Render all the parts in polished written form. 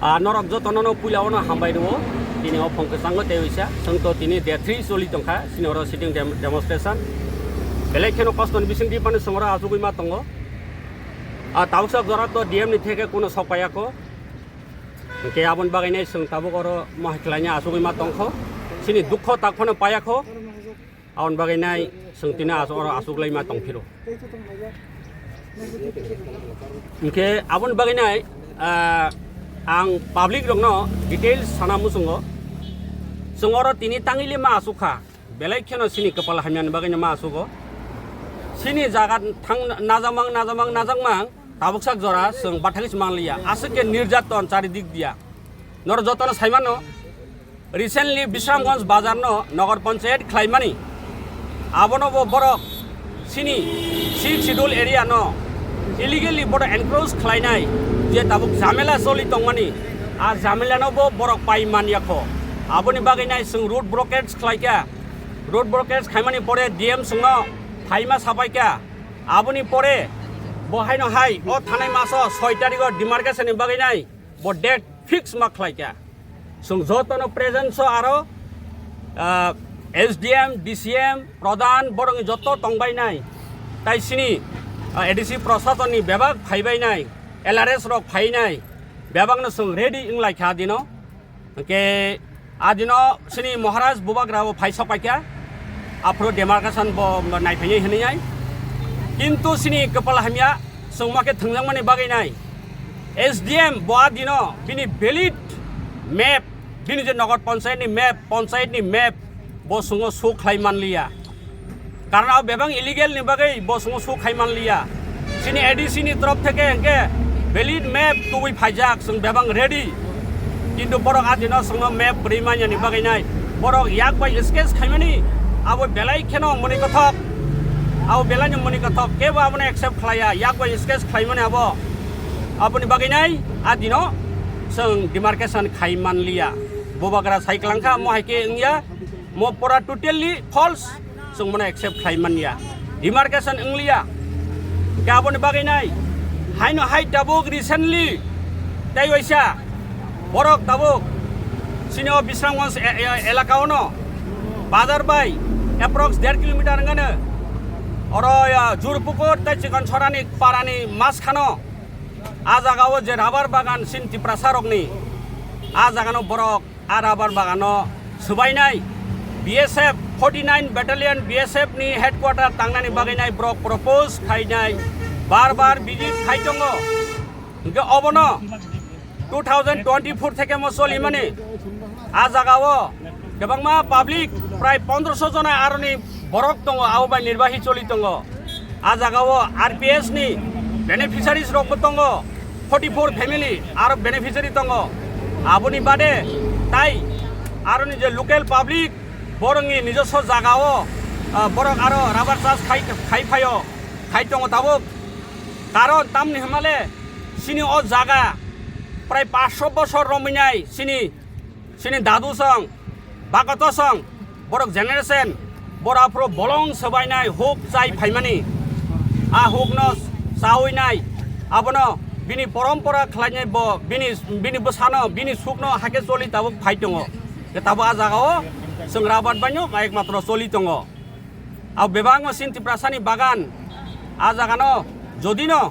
Norok Jotono Pulaona Hambaino, in your Ponkasango Tevisha, Santo Tini, their 3 Solitonka, Sinora sitting demonstration. Election cost on Vision Deep and Samara Azumatongo. A Tausa Zorato, DM take Kuno Sopayako. Okay, Abon Baganation, Taboro, Mahaklania, Azumatonko, Sini Duko Takona Payako, on Baganai, Santinas or Azuglay Matonkiro. Okay, Abon Baganai. Ang public no details sana musungo sungoro tini tangili masuka belai keno sini kepala hamian bagainya masuko sini jagat thang najamang tabuksak jora sung bathagis manglia asake nirjaton chari dik dia nor jotono saimano recently Bisramganj bazar no nagar panchayat khlaimani abono bo borok sini 6 schedule area no illegally border encroach khlainai je tabuk zamela soli tongmani a zamela no bo borok paiman yakho aboni baginai sung road blockades khlaika road blockades khaimani pore dm sungno thaima sapaika aboni pore bo haino hai o thanai maso 6 tarikh demarcation baginai bo date fix ma khlaika sung jotono presence aro sdm dcm pradhan borong joto tongbai nai tai sini ADC प्रशासननि बेबाग फाइबायनाय LRS रक फाइनाय बेबागनो जों ready इंलाय खादिनो के आदिनो सिनि महाराज बुबाग्राव फाइसपायका Afro डेमार्केशन ब नायफायनाय होनाय किन्तु सिनि कपाल हामिया जों माके थंजांमानि बागैनाय SDM बआदिनो बिनि भेलिड मैप बिनि जे नगर पंचायतनि मैप पंचायतनि मैप ब सुङो सु खालायमानलिया karena bebang illegal nih bagai bos musuh khaiman liya sini ADC ni तरफ থেকে के valid map tuwi phajak sung bebang ready কিন্তু borok adino sung map brimanya ni bagai nai borok yak bai sketch khaimani abo belai kheno moni kathok abo belanya moni kathok ke ba abone accept khlaya yak bai sketch khaimani abo aboni bagai nai adino sung demarcation khaiman liya bobagra cyclangka mo haike ingya mo pora totally false sung mana accept khaiman ya demarcation inglia gabon baginai haino hai tabuk recently tai waisa borok tabuk sino Bisramganj elakaono bazar bai approx 1.5 kilometer ngane oro ya jurpukot tai chikan chorani parani mas khano a jagao je rabar bagan sinti prasarokni a jagano borok a rabar bagano subainai BSF 49 Battalion BSF ni headquarter tangnani baginai brok propose khainai bar visit khaitongo ge obono 2024 থেকে মসলি মানে আ জাগাও গবংমা public প্রায় 1500 জন আরনি বরক দङ আওবাই নির্বাহী চলি দङ আ জাগাও RPS ni beneficiaries রক দङ 44 family আর বেনিফিশিয়ারি দङ আবনি বাদে তাই আরনি যে লোকাল পাবলিক বরংনি নিজস্ব জাগাও বরক আরো রাবার চাষ খাইফায়ো খাইতং তাবুক কারণ তামনি হিমালে সিনি ও জাগা প্রায় 500 বছর রমিনাই সিনি দাদু সং বাগত সং বরক জেনারেশন বরাফ্রো বলং সবাইনাই হুক চাই ফাইমানি আ হুক ন চাউইনাই আবনো বিনি পরম্পরা খালাইনাই ব বিনি বসানো বিনি সুকনো হাকে চলি তাবুক ফাইতং তাবু আ জাগাও जों राबाद बायनो एकमात्र चलि दङ आव बेबां सिन्ति प्रासानि बागान आ जागानो जदिनो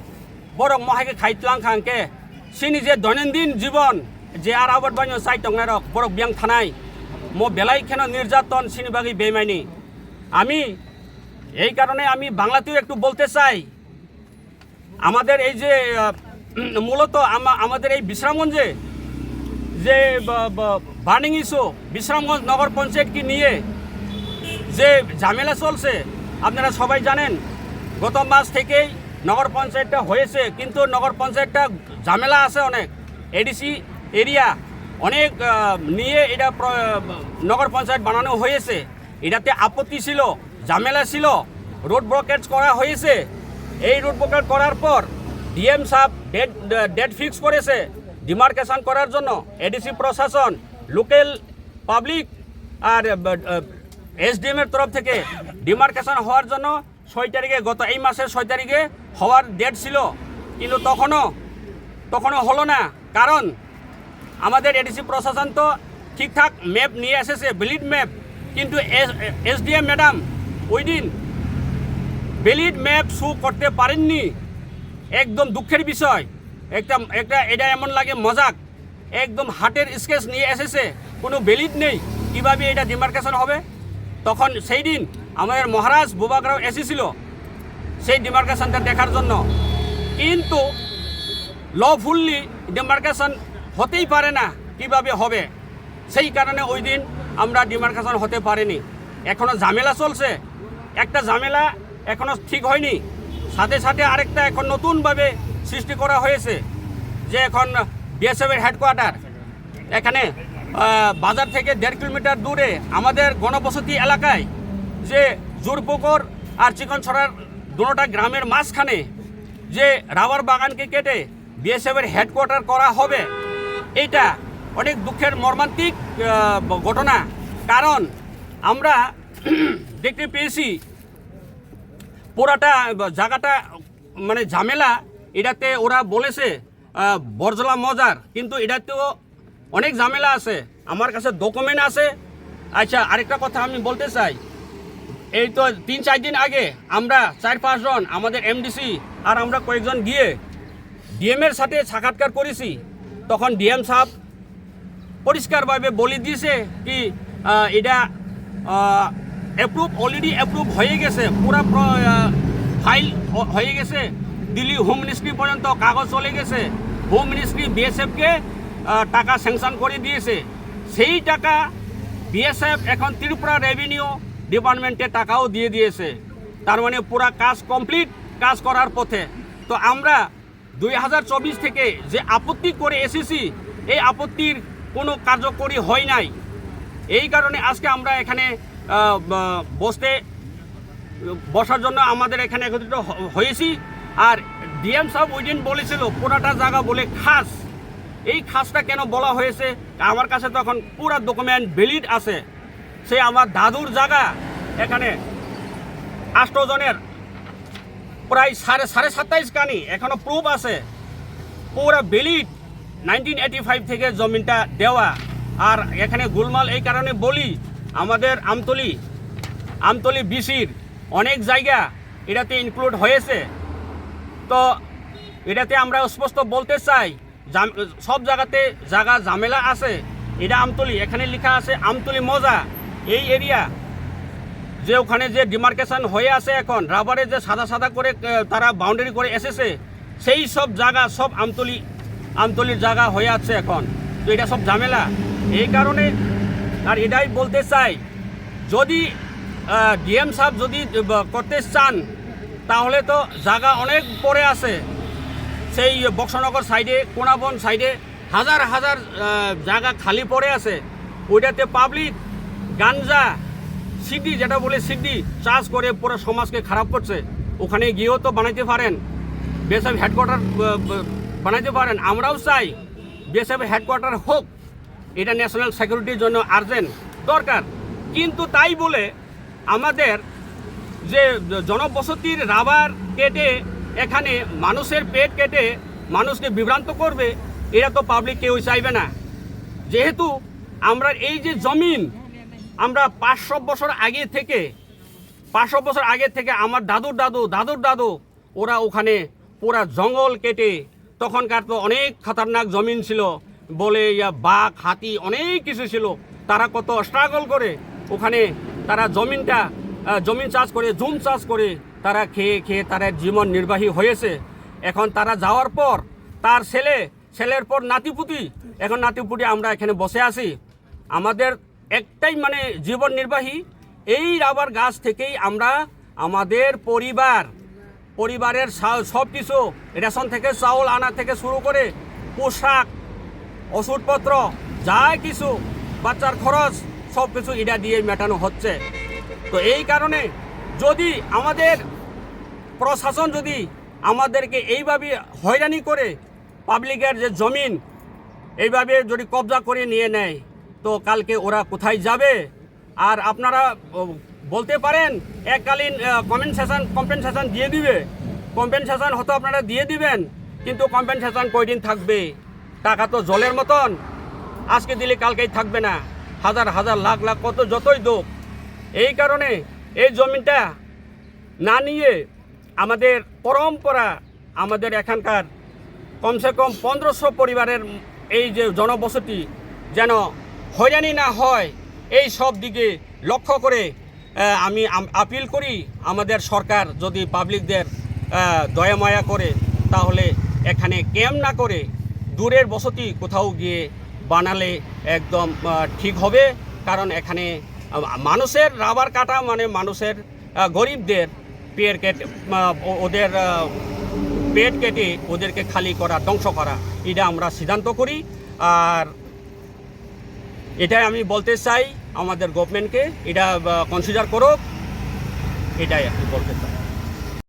बरक महाके खाइतलां खांके सिनि जे दैनन्दिन जीवन जे आर आबाद बायनो साइ दंनाय रक बरक बियां थानाय मो बेलाई खेनो निर्যাতন सिनि बागै बेमाइनि আমি এই কারণে আমি বাংলাতেও একটু বলতে চাই আমাদের এই যে মূলত আমাদের এই বিশ্রামগঞ্জে যে বার্নিং ইস্যু বিশ্রামগঞ্জ নগর পঞ্চায়েত কি নিয়ে যে ঝামেলা চলছে আপনারা সবাই জানেন গত মাস থেকেই নগর পঞ্চায়েতটা হয়েছে কিন্তু নগর পঞ্চায়েতটা ঝামেলা আছে অনেক এডিসি এরিয়া অনেক নিয়ে এটা নগর পঞ্চায়েত বানানো হয়েছে এটাতে আপত্তি ছিল ঝামেলা ছিল রোড ব্লকেজ করা হয়েছে এই রোড ব্লকেজ করার পর ডিএম সাহেব ডেট ফিক্স করেছে ডিমার্কেশন করার জন্য এডিসি প্রশাসন লোকাল পাবলিক আর এসডিএম এর তরফ থেকে ডিমার্কেশন হওয়ার জন্য 6 তারিখে গত এই মাসের 6 তারিখে হওয়ার ডেট ছিল কিন্তু তখনও হলো না কারণ আমাদের এডিসি প্রশাসন তো ঠিকঠাক ম্যাপ নিয়ে এসেছে, ভ্যালিড ম্যাপ, কিন্তু এসডিএম ম্যাডাম ওই দিন ভ্যালিড ম্যাপ শো করতে পারেননি। একদম দুঃখের বিষয়, এটা এমন লাগে মজাক, একদম হার্টের স্কেচ নিয়ে এসেছে, কোনো ভ্যালিড নেই, কীভাবে এটা ডিমার্কেশন হবে। তখন সেই দিন আমাদের মহারাজ বুবাকরাও এসেছিল সেই ডিমার্কেশনটা দেখার জন্য, কিন্তু লফুল্লি ডিমার্কেশন হতেই পারে না, কিভাবে হবে, সেই কারণে ওই দিন আমরা ডিমার্কেশন হতে পারিনি। এখনও ঝামেলা চলছে, একটা ঝামেলা এখনও ঠিক হয়নি, সাথে সাথে আরেকটা এখন নতুনভাবে সৃষ্টি করা হয়েছে, যে এখন বিএসএফের হেডকোয়ার্টার এখানে বাজার থেকে 1.5 কিলোমিটার দূরে আমাদের গণবসতি এলাকায় যে জোরপুকুর আর চিকনছড়ার দুটোটা গ্রামের মাঝখানে যে রাবার বাগানকে কেটে বিএসএফের হেডকোয়ার্টার করা হবে, এইটা অনেক দুঃখের মর্মান্তিক ঘটনা। কারণ আমরা দেখতে পেয়েছি পুরাটা জায়গাটা মানে ঝামেলা, এটাতে ওরা বলেছে বরজলা মজার, কিন্তু এটাতেও অনেক ঝামেলা আছে, আমার কাছে ডকুমেন্ট আছে। আচ্ছা, আরেকটা কথা আমি বলতে চাই, এই তো 3-4 দিন আগে আমরা 4-5 জন আমাদের এমডিসি আর আমরা কয়েকজন গিয়ে ডিএমের সাথে সাক্ষাৎকার করেছি। তখন ডিএম সাহেব পরিষ্কারভাবে বলে দিয়েছে কি এটা অলরেডি অ্যাপ্রুভ হয়ে গেছে, পুরা ফাইল হয়ে গেছে, দিল্লি হোম মিনিস্ট্রি পর্যন্ত কাগজ চলে গেছে, হোম মিনিস্ট্রি বিএসএফকে টাকা স্যাংশন করে দিয়েছে, সেই টাকা বিএসএফ এখন ত্রিপুরা রেভিনিউ ডিপার্টমেন্টে টাকাও দিয়ে দিয়েছে। তার মানে পুরা কাজ কমপ্লিট, কাজ করার পথে। তো আমরা 2024 থেকে যে আপত্তি করে এসেছি, এই আপত্তির কোনো কার্যকরী হয় নাই। এই কারণে আজকে আমরা এখানে বসার জন্য আমাদের এখানে একত্রিত হয়েছি। আর ডিএম সাহেব ওই দিন বলেছিল পুরাটা জায়গা বলে খাস, এই খাসটা কেন বলা হয়েছে, আমার কাছে তখন পুরা ডকুমেন্ট ভ্যালিড আছে। সে আমার দাদুর জায়গা, এখানে 8 জনের প্রায় 27.5 কানি এখনো প্রুফ আছে, পুরা ভ্যালিড 1985 থেকে জমিনটা দেওয়া। আর এখানে গোলমাল এই কারণে বলি, আমাদের আমতলি বিসির অনেক জায়গা এটাতে ইনক্লুড হয়েছে। তো এটাতে আমরা স্পষ্ট বলতে চাই, সব জায়গাতে জায়গা ঝামেলা আছে। এটা আমতলি, এখানে লেখা আছে আমতলি মজা, এই এরিয়া যে ওখানে যে ডিমার্কেশন হয়ে আছে এখন রাবারে যে সাদা সাদা করে তারা বাউন্ডারি করে এসেছে, সেই সব জায়গা সব আমতলির জায়গা হয়ে আছে এখন। তো এটা সব ঝামেলা এই কারণে। আর এটাই বলতে চাই, যদি ডিএম সাহেব যদি করতে চান তাহলে তো জায়গা অনেক পড়ে আছে, সেই বক্সনগর সাইডে, কোনাবন সাইডে হাজার হাজার জায়গা খালি পড়ে আছে। ওইটাতে পাবলিক গাঞ্জা সিডি, যেটা বলে সিডি চাষ করে পুরো সমাজকে খারাপ করছে। ওখানে গিয়েও তো বানাইতে পারেন, বিএসএফ হেডকোয়ার্টার বানাইতে পারেন। আমরাও চাই বিএসএফ হেডকোয়ার্টার হোক, এটা ন্যাশনাল সিকিউরিটির জন্য আর্জেন্ট দরকার। কিন্তু তাই বলে আমাদের যে জনবসতির রাবার কেটে এখানে মানুষের পেট কেটে মানুষকে বিভ্রান্ত করবে, এটা তো পাবলিক কেউ চাইবে না। যেহেতু আমরা এই যে জমিন আমরা 500 বছর আগে থেকে আমার দাদুর দাদু ওরা ওখানে পুরা জঙ্গল কেটে, তখনকার তো অনেক খতরনাক জমিন ছিল বলে, বাঘ হাতি অনেক কিছু ছিল, তারা কত স্ট্রাগল করে ওখানে তারা জমিন চাষ করে, জুম চাষ করে তারা খেয়ে তারা জীবন নির্বাহী হয়েছে। এখন তারা যাওয়ার পর তার ছেলের পর নাতিপুতি, এখন নাতিপুতি আমরা এখানে বসে আছি। আমাদের একটাই মানে জীবন নির্বাহী এই রাবার গাছ থেকেই আমরা আমাদের পরিবারের সব কিছু, রেশন থেকে চাউল আনা থেকে শুরু করে পোশাক, ওষুধপত্র, যা কিছু বাচ্চার খরচ সব কিছু এটা দিয়ে মেটানো হচ্ছে। তো এই কারণে যদি আমাদের প্রশাসন যদি আমাদেরকে এইভাবে হয়রানি করে পাবলিকের যে জমিন এইভাবে যদি কবজা করে নিয়ে নেয়, তো কালকে ওরা কোথায় যাবে? আর আপনারা বলতে পারেন এককালীন কম্পেনসেশন দিয়ে দিবে, কম্পেনসেশন হয়তো আপনারা দিয়ে দিবেন, কিন্তু কম্পেনসেশন কয়দিন থাকবে? টাকা তো জলের মতন, আজকে দিলে কালকেই থাকবে না, হাজার হাজার লাখ লাখ কত যতই দোক। এই কারণে এই জমিটা না নিয়ে আমাদের পরম্পরা, আমাদের এখানকার কমসে কম 1500 পরিবারের এই যে জনবসতি যেন হয়রানি না হয়, এই সব দিকে লক্ষ্য করে আমি আপিল করি আমাদের সরকার যদি পাবলিকদের দয়া মায়া করে তাহলে এখানে ক্যাম্প না করে দূরের বসতি কোথাও গিয়ে বানালে একদম ঠিক হবে। কারণ এখানে মানুষের রাবার কাটা মানে মানুষের গরিবদের পেট কেটে ওদের পেট কেটে ওদেরকে খালি করা, ধ্বংস করা, এটা আমরা সিদ্ধান্ত করি। আর এটাই আমি বলতে চাই আমাদের গভর্নমেন্টকে, এটা কনসিডার করুক, এটাই আমি বলতে চাই।